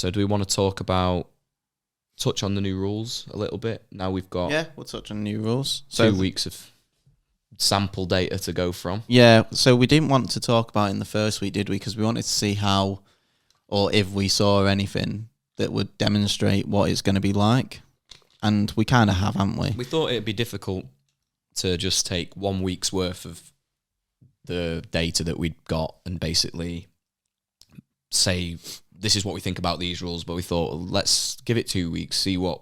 So do we want to touch on the new rules a little bit? Now we've got we'll touch on new rules. 2 weeks of sample data to go from. Yeah, so we didn't want to talk about it in the first week, did we? Because we wanted to see how, or if we saw anything that would demonstrate what it's going to be like. And we kind of have, haven't we? We thought it'd be difficult to just take 1 week's worth of the data that we'd got and basically say, this is what we think about these rules, but we thought, let's give it 2 weeks, see what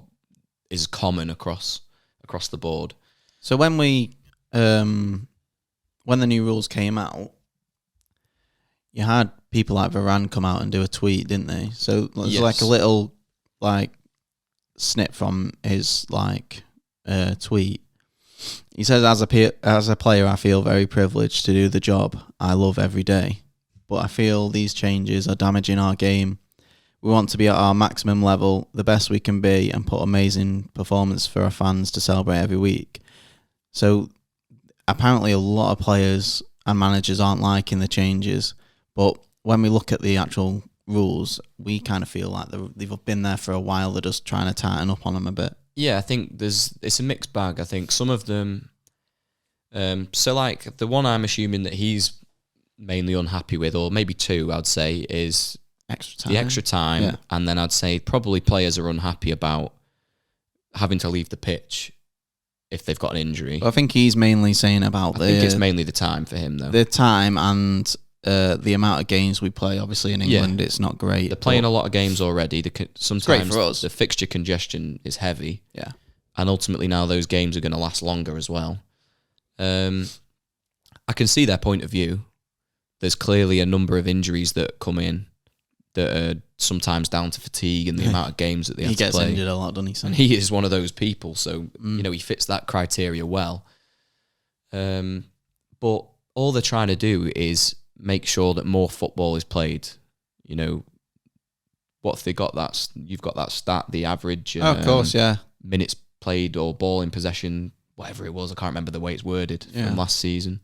is common across the board. So when the new rules came out, you had people like Varane come out and do a tweet, didn't they? So there's like a little snip from his tweet. He says, as a player, I feel very privileged to do the job I love every day, but I feel these changes are damaging our game. We want to be at our maximum level, the best we can be, and put amazing performance for our fans to celebrate every week. So apparently a lot of players and managers aren't liking the changes, but when we look at the actual rules, we kind of feel like they've been there for a while. They're just trying to tighten up on them a bit. Yeah, I think it's a mixed bag. I think some of them, so like the one I'm assuming that he's mainly unhappy with, or maybe two, I'd say, is the extra time. Yeah. And then I'd say probably players are unhappy about having to leave the pitch if they've got an injury. Well, I think he's mainly saying about I think it's mainly the time for him, though. The time and the amount of games we play. Obviously, in England, it's not great. They're playing a lot of games already. Sometimes great for us. The fixture congestion is heavy. Yeah. And ultimately now those games are going to last longer as well. I can see their point of view. There's clearly a number of injuries that come in that are sometimes down to fatigue and the amount of games that they have to play. He gets injured a lot, doesn't he? And he is one of those people, so he fits that criteria well. But all they're trying to do is make sure that more football is played. What if they got that? You've got that stat, the average. Of course, yeah. Minutes played or ball in possession, whatever it was. I can't remember the way it's worded from last season.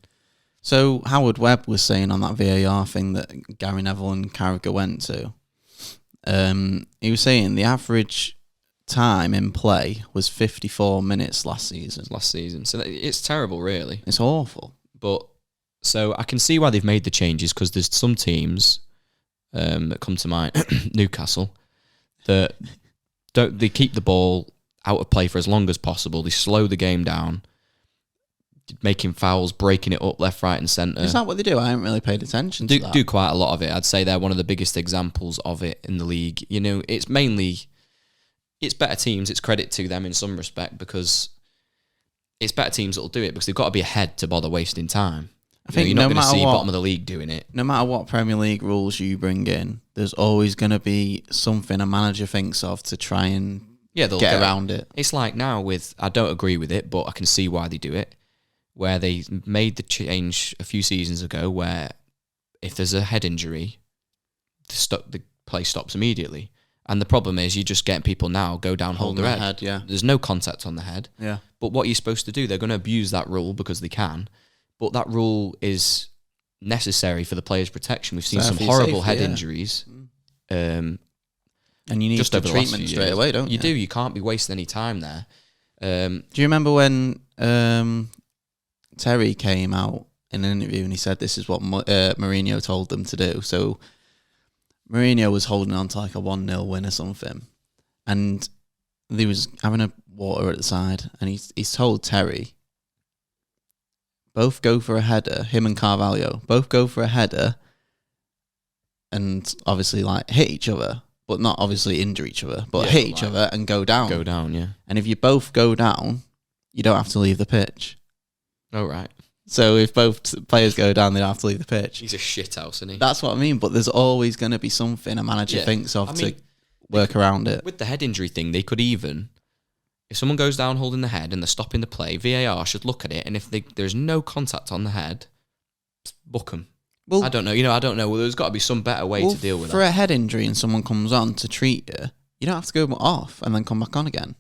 So Howard Webb was saying on that VAR thing that Gary Neville and Carragher went to, he was saying the average time in play was 54 minutes last season. So it's terrible, really. It's awful. But so I can see why they've made the changes, because there's some teams that come to mind, Newcastle, that they keep the ball out of play for as long as possible. They slow the game down, making fouls, breaking it up left, right and centre. Is that what they do? I haven't really paid attention to that. Do quite a lot of it. I'd say they're one of the biggest examples of it in the league. It's better teams. It's credit to them in some respect, because it's better teams that will do it, because they've got to be ahead to bother wasting time. I think you're not going to see bottom of the league doing it. No matter what Premier League rules you bring in, there's always going to be something a manager thinks of to try and get around it. It's like now I don't agree with it, but I can see why they do it, where they made the change a few seasons ago where if there's a head injury, the play stops immediately. And the problem is you're just getting people now go down, hold their head. Yeah. There's no contact on the head. Yeah. But what you're supposed to do, they're going to abuse that rule because they can. But that rule is necessary for the player's protection. We've seen some horrible head injuries. And you need just the treatment straight away, don't you? You do. You can't be wasting any time there. Do you remember when Terry came out in an interview and he said this is what Mourinho told them to do? So Mourinho was holding on to like a 1-0 win or something, and he was having a water at the side, and he's told Terry, both go for a header, him and Carvalho, both go for a header and obviously like hit each other, but not obviously injure each other, but hit each other and go down. Go down, yeah. And if you both go down, you don't have to leave the pitch. Oh, right. So if both players go down, they don't have to leave the pitch. He's a shithouse, isn't he? That's what I mean, but there's always going to be something a manager thinks of to work around it. With the head injury thing, they could even, if someone goes down holding the head and they're stopping the play, VAR should look at it, and if there's no contact on the head, book them. Well, I don't know. I don't know. Well, there's got to be some better way to deal with that. For a head injury and someone comes on to treat you, you don't have to go off and then come back on again.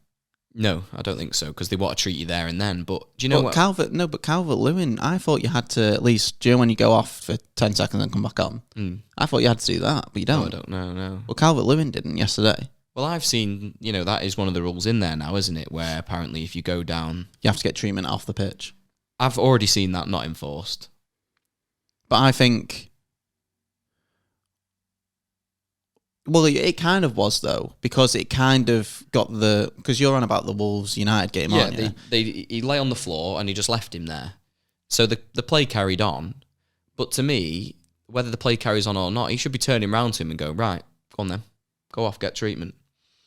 No, I don't think so, because they want to treat you there and then. But do you know what? Calvert-Lewin, I thought you had to at least, do you know when you go off for 10 seconds and come back on? I thought you had to do that, but you don't. I don't know, no. Well, Calvert-Lewin didn't yesterday. Well, I've seen, that is one of the rules in there now, isn't it? Where apparently if you go down... You have to get treatment off the pitch. I've already seen that not enforced. But I think... Well, it kind of was, though, because it kind of got the... Because you're on about the Wolves United game, aren't you? He lay on the floor and he just left him there. So the play carried on. But to me, whether the play carries on or not, he should be turning around to him and going, right, go on then. Go off, get treatment.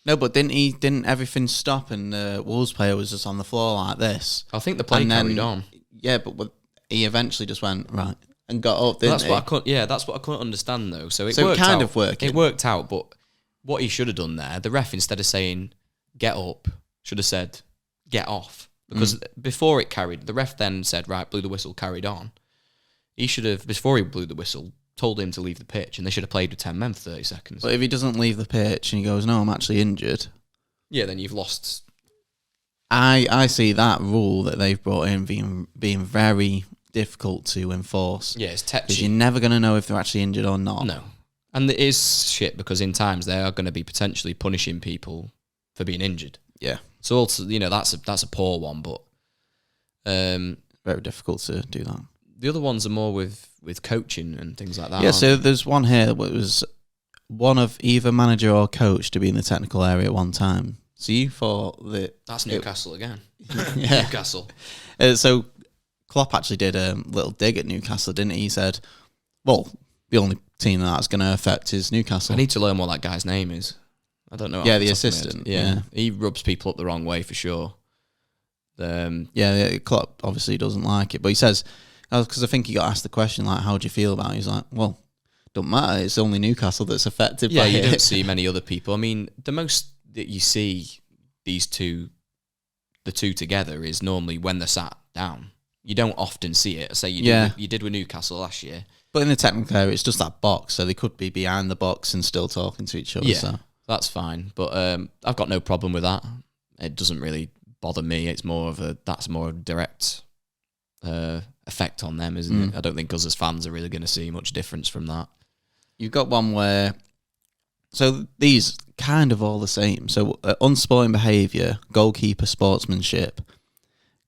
No, but didn't everything stop and the Wolves player was just on the floor like this? I think the play carried on. Yeah, but he eventually just went, right, and got up, didn't he? That's what I couldn't understand, though. So it worked. It worked out, but what he should have done there, the ref, instead of saying, get up, should have said, get off. Because before it carried, the ref then said, right, blew the whistle, carried on. He should have, before he blew the whistle, told him to leave the pitch, and they should have played with 10 men for 30 seconds. But if he doesn't leave the pitch and he goes, no, I'm actually injured. Yeah, then you've lost. I see that rule that they've brought in being very difficult to enforce. Yeah, it's touchy. Because you're never going to know if they're actually injured or not. No. And it is shit because in times they are going to be potentially punishing people for being injured. Yeah. So also, that's a poor one, but very difficult to do that. The other ones are more with coaching and things like that. Yeah, so there's one here that was one of either manager or coach to be in the technical area at one time. So you thought that... That's Newcastle again. Yeah. Newcastle. So Klopp actually did a little dig at Newcastle, didn't he? He said, well, the only team that's going to affect is Newcastle. I need to learn what that guy's name is. I don't know. Yeah, the assistant. Yeah. He rubs people up the wrong way for sure. Klopp obviously doesn't like it, but he says... Because I think he got asked the question, like, how do you feel about it? He's like, well, don't matter. It's only Newcastle that's affected by it. Yeah, you don't see many other people. I mean, the most that you see the two together is normally when they're sat down. You don't often see it. Say you did with Newcastle last year. But in the technical area, it's just that box, so they could be behind the box and still talking to each other. Yeah, so. That's fine. But I've got no problem with that. It doesn't really bother me. It's more of a direct effect on them, isn't it? I don't think us as fans are really going to see much difference from that. You've got one where... So these kind of all the same. So unsporting behaviour, goalkeeper sportsmanship,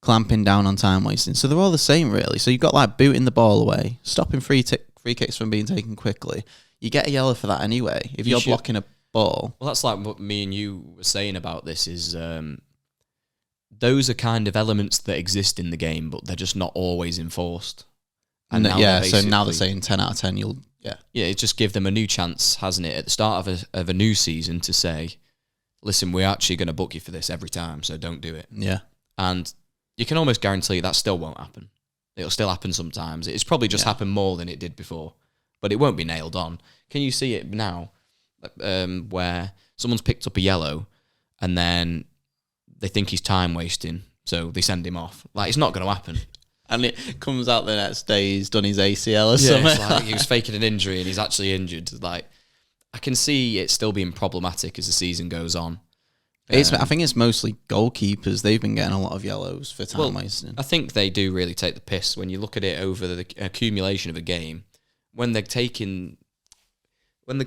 clamping down on time wasting. So they're all the same, really. So you've got like booting the ball away, stopping free kicks from being taken quickly. You get a yellow for that anyway if you're blocking a ball. Well, that's like what me and you were saying about this is... those are kind of elements that exist in the game, but they're just not always enforced. And so now they're saying 10 out of 10, Yeah, it just give them a new chance, hasn't it, at the start of a new season to say, listen, we're actually going to book you for this every time, so don't do it. Yeah. And you can almost guarantee that still won't happen. It'll still happen sometimes. It's probably just happened more than it did before, but it won't be nailed on. Can you see it now where someone's picked up a yellow and then... they think he's time wasting, so they send him off. Like, it's not going to happen. And it comes out the next day he's done his ACL or something. It's like he was faking an injury and he's actually injured. Like, I can see it still being problematic as the season goes on. I think it's mostly goalkeepers. They've been getting a lot of yellows for time wasting. I think they do really take the piss when you look at it over the accumulation of a game. When the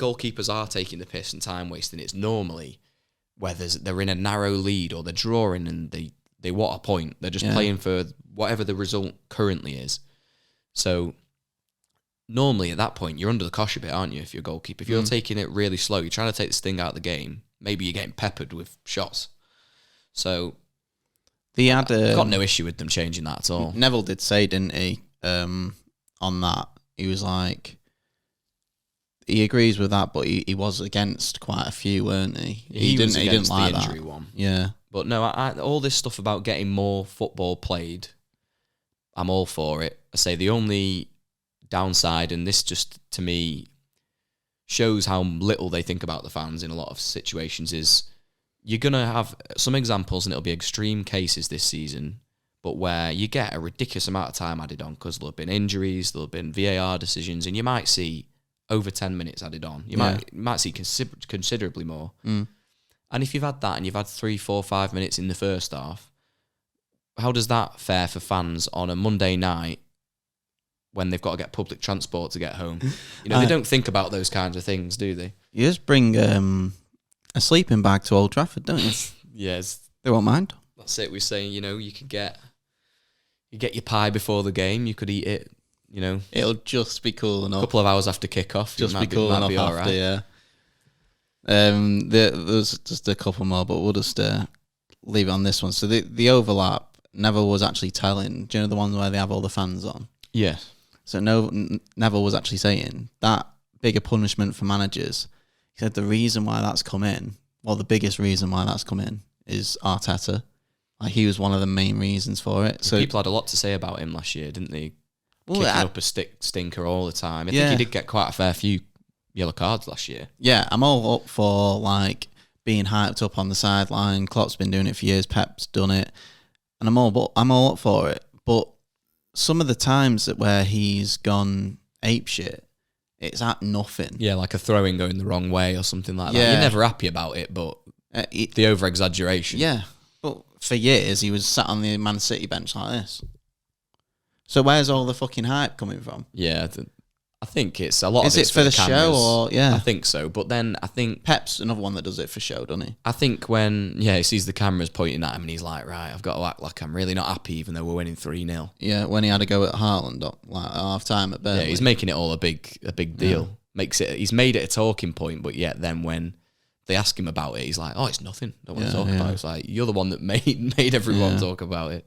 goalkeepers are taking the piss and time wasting, it's normally... whether they're in a narrow lead or they're drawing and they want a point. They're just playing for whatever the result currently is. So normally at that point, you're under the cosh a bit, aren't you, if you're a goalkeeper? If you're taking it really slow, you're trying to take this thing out of the game, maybe you're getting peppered with shots. So I've got no issue with them changing that at all. Neville did say, didn't he, on that, he was like... He agrees with that, but he was against quite a few, weren't he? He didn't like the injury that one. Yeah. But no, all this stuff about getting more football played, I'm all for it. I say the only downside, and this just, to me, shows how little they think about the fans in a lot of situations, is you're going to have some examples, and it'll be extreme cases this season, but where you get a ridiculous amount of time added on because there'll have been injuries, there'll have been VAR decisions, and you might see... over 10 minutes added on. You might see considerably more. And if you've had that and you've had 3, 4, 5 minutes in the first half, how does that fare for fans on a Monday night when they've got to get public transport to get home? You know, they don't think about those kinds of things, do they? You just bring a sleeping bag to Old Trafford, don't you? Yes. They won't mind. That's it. We're saying, you know, you get your pie before the game. You could eat it, you know. It'll just be cool enough. A couple of hours after kick-off. Just be cool enough after, right. Yeah. There's just a couple more, but we'll just leave it on this one. So the overlap, Neville was actually telling, do you know the one where they have all the fans on? Yeah. So Neville was actually saying that bigger punishment for managers. He said the reason why that's come in, well, the biggest reason why that's come in is Arteta. Like, he was one of the main reasons for it. So people had a lot to say about him last year, didn't they? Kicking up a stinker all the time. I think he did get quite a fair few yellow cards last year. Yeah, I'm all up for like being hyped up on the sideline. Klopp's been doing it for years. Pep's done it, and I'm all up for it. But some of the times where he's gone apeshit, it's at nothing. Yeah, like a throwing going the wrong way or something like that. You're never happy about it, but the over exaggeration. Yeah, but for years he was sat on the Man City bench like this. So where's all the fucking hype coming from? Yeah, I think it's a lot. Is it for the show or I think so. But then I think Pep's another one that does it for show, doesn't he? I think when he sees the cameras pointing at him and he's like, right, I've got to act like I'm really not happy, even though we're winning 3-0. Yeah, when he had to go at Haaland like at half time at Burnley. Yeah, he's making it all a big deal. He's made it a talking point, but yet then when they ask him about it, he's like, oh, it's nothing. Don't want to talk about it. It's like, you're the one that made everyone talk about it.